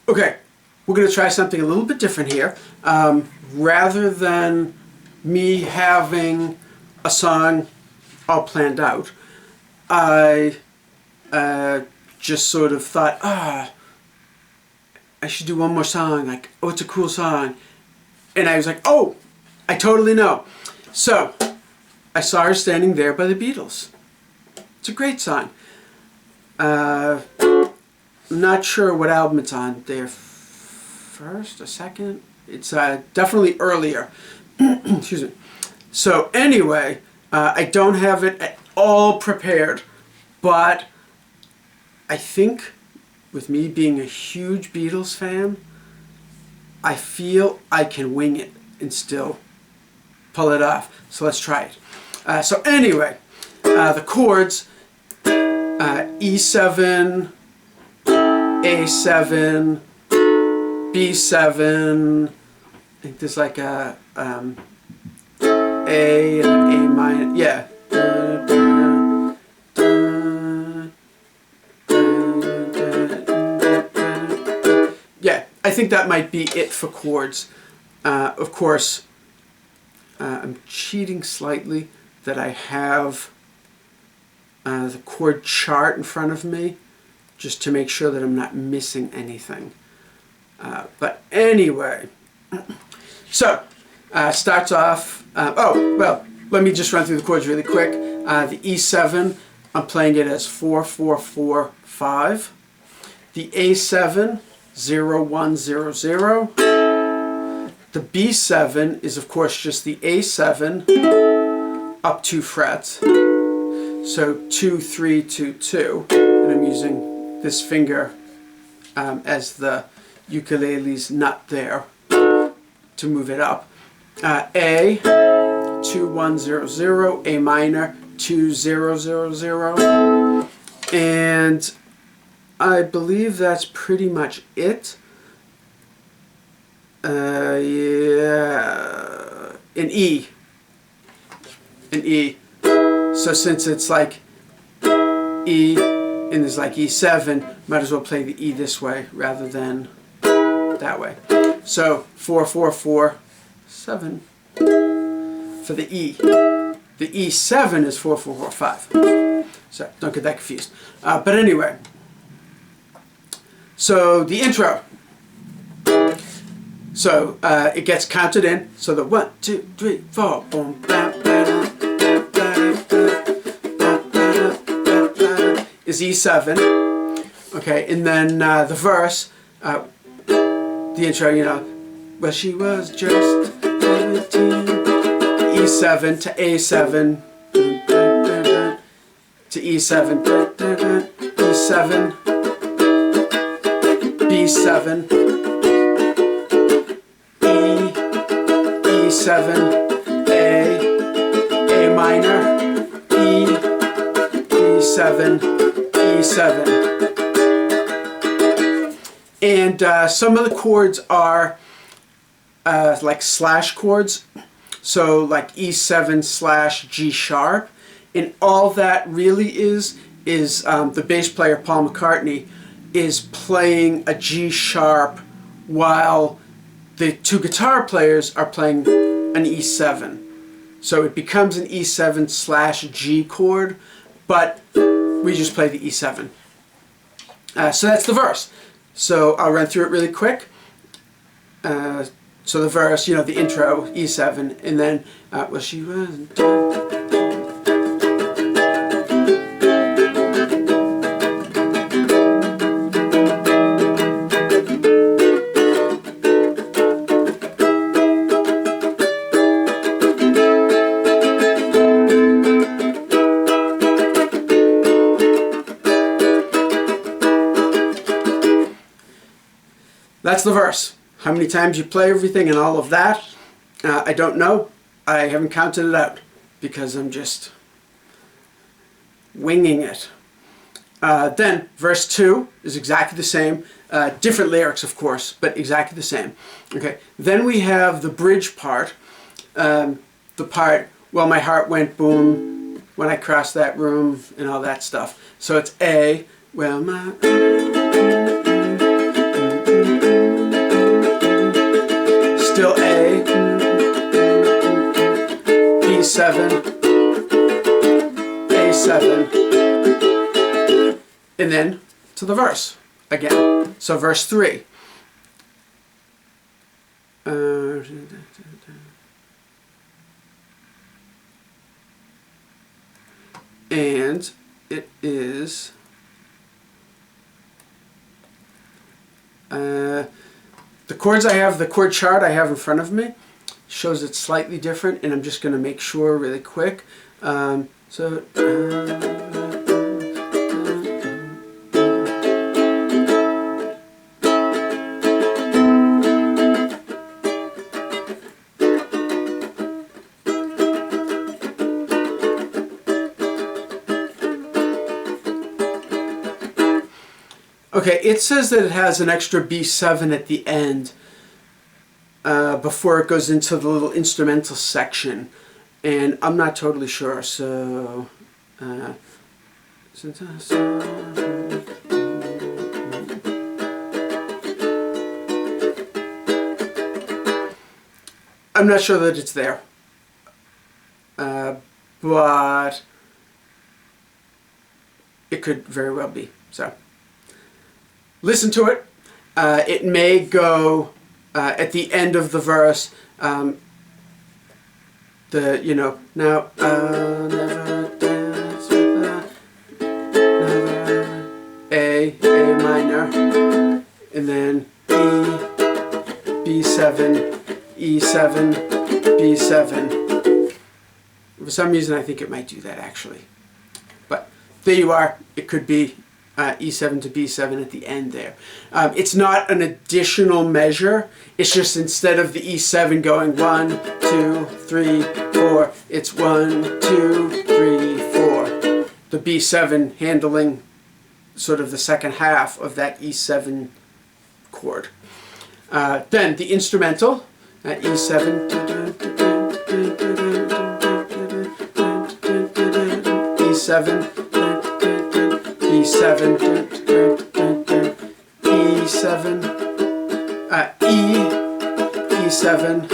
Okay, we're going to try something a little bit different here. Rather than me having a song all planned out, I just sort of thought, I should do one more song, like, oh, it's a cool song. And I was like, oh, I totally know. So, I saw her standing there by the Beatles. It's a great song. I'm not sure what album it's on. Their first or second? It's definitely earlier. Excuse me. So anyway, I don't have it at all prepared, but I think with me being a huge Beatles fan, I feel I can wing it and still pull it off. So let's try it. So anyway, the chords, E7, A7, B7, I think there's like a A and an A minor, yeah. Yeah, I think that might be it for chords. Of course, I'm cheating slightly that I have the chord chart in front of me just to make sure that I'm not missing anything. But anyway, so starts off, let me just run through the chords really quick. The E7, I'm playing it as 4, 4, 4, 5. The A7, 0, 1, 0, 0. The B7 is of course just the A7 up 2 frets. So 2, 3, 2, 2. And I'm using this finger as the ukulele's nut there to move it up. A, 2, 1, 0, 0. A minor, 2, 0, 0, 0. And I believe that's pretty much it. Yeah, an E. An E. So since it's like E and there's like E7, might as well play the E this way rather than that way. So 4, 4, 4, 7 for the E. The E7 is 4, 4, 4, 5. So don't get that confused. But anyway, so the intro. So it gets counted in. So the 1, 2, 3, 4, boom, bam, bam, is E7. Okay, and then the verse, the intro, you know, well, she was just 17. E7 to A7 to E7, E7, B7, E7, A minor, E, E7, E7. And some of the chords are like slash chords, so like E7 slash G sharp, and all that really is the bass player Paul McCartney is playing a G sharp while the two guitar players are playing an E7. So it becomes an E7 slash G chord, but we just play the E7. So that's the verse. So I'll run through it really quick. So the verse, you know, the intro, E7, and then, well, she wasn't. That's the verse. How many times you play everything and all of that, I don't know. I haven't counted it out because I'm just winging it. Then verse 2 is exactly the same. Different lyrics, of course, but exactly the same. Okay. Then we have the bridge part. The part, well, my heart went boom when I crossed that room and all that stuff. So it's A, well, my... and then to the verse again. So verse 3. And it is the chords I have, the chord chart I have in front of me shows it's slightly different, and I'm just going to make sure really quick. Okay, it says that it has an extra B7 at the end before it goes into the little instrumental section, and I'm not totally sure, so I'm not sure that it's there, but it could very well be. So listen to it. It may go at the end of the verse. Now I'll never dance with A minor, and then E, B7, E7, B7. For some reason, I think it might do that actually. But there you are. It could be E7 to B7 at the end there. It's not an additional measure. It's just instead of the E7 going 1, 2, 3, 4, it's 1, 2, 3, 4. The B7 handling sort of the second half of that E7 chord. Then the instrumental, E7, E7, B7, E7, E7,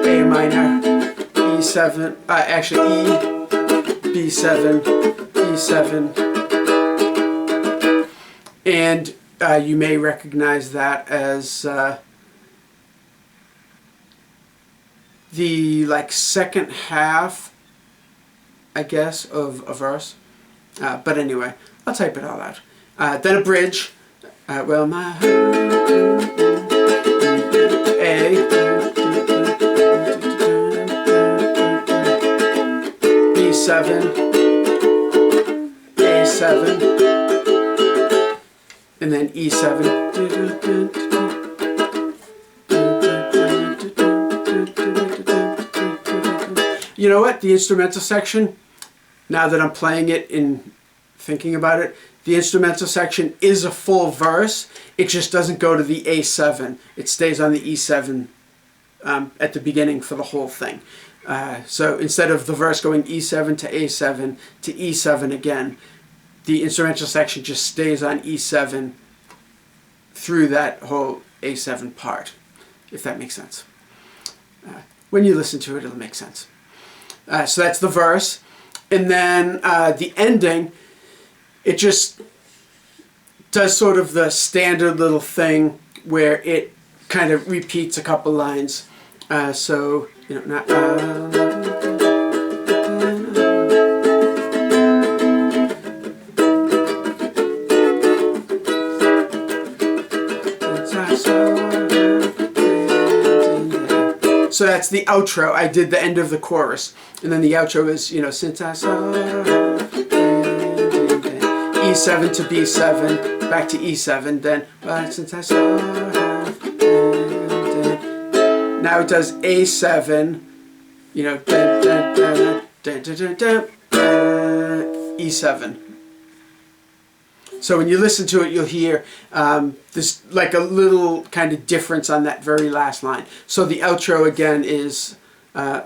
A minor, E7, actually E, B7, E7, and you may recognize that as the second half, I guess, of a verse. But anyway, I'll type it all out. Then a bridge. Well, my A, B7, A7, and then E7. You know what? The instrumental section, now that I'm playing it and thinking about it, the instrumental section is a full verse. It just doesn't go to the A7. It stays on the E7 at the beginning for the whole thing. So instead of the verse going E7 to A7 to E7 again, the instrumental section just stays on E7 through that whole A7 part, if that makes sense. When you listen to it, it'll make sense. So that's the verse. And then the ending, it just does sort of the standard little thing where it kind of repeats a couple lines. So, you know, so that's the outro. I did the end of the chorus. And then the outro is, you know, since I saw her, E7 to B7, back to E7, then since I saw her, now it does A7, you know, E7. So when you listen to it, you'll hear this like a little kind of difference on that very last line. So the outro again is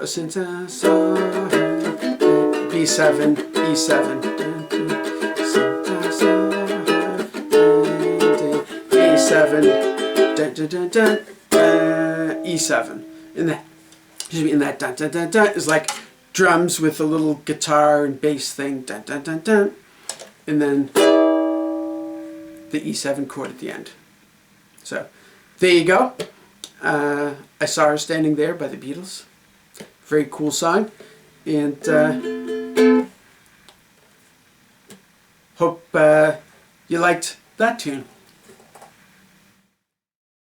since I saw her, B7, E7, since I saw her, A7, E7. And that, in that dun dun dun dun is like drums with a little guitar and bass thing, dun dun dun dun. and then the E7 chord at the end. So there you go. I Saw Her Standing There by the Beatles. Very cool song. And hope you liked that tune.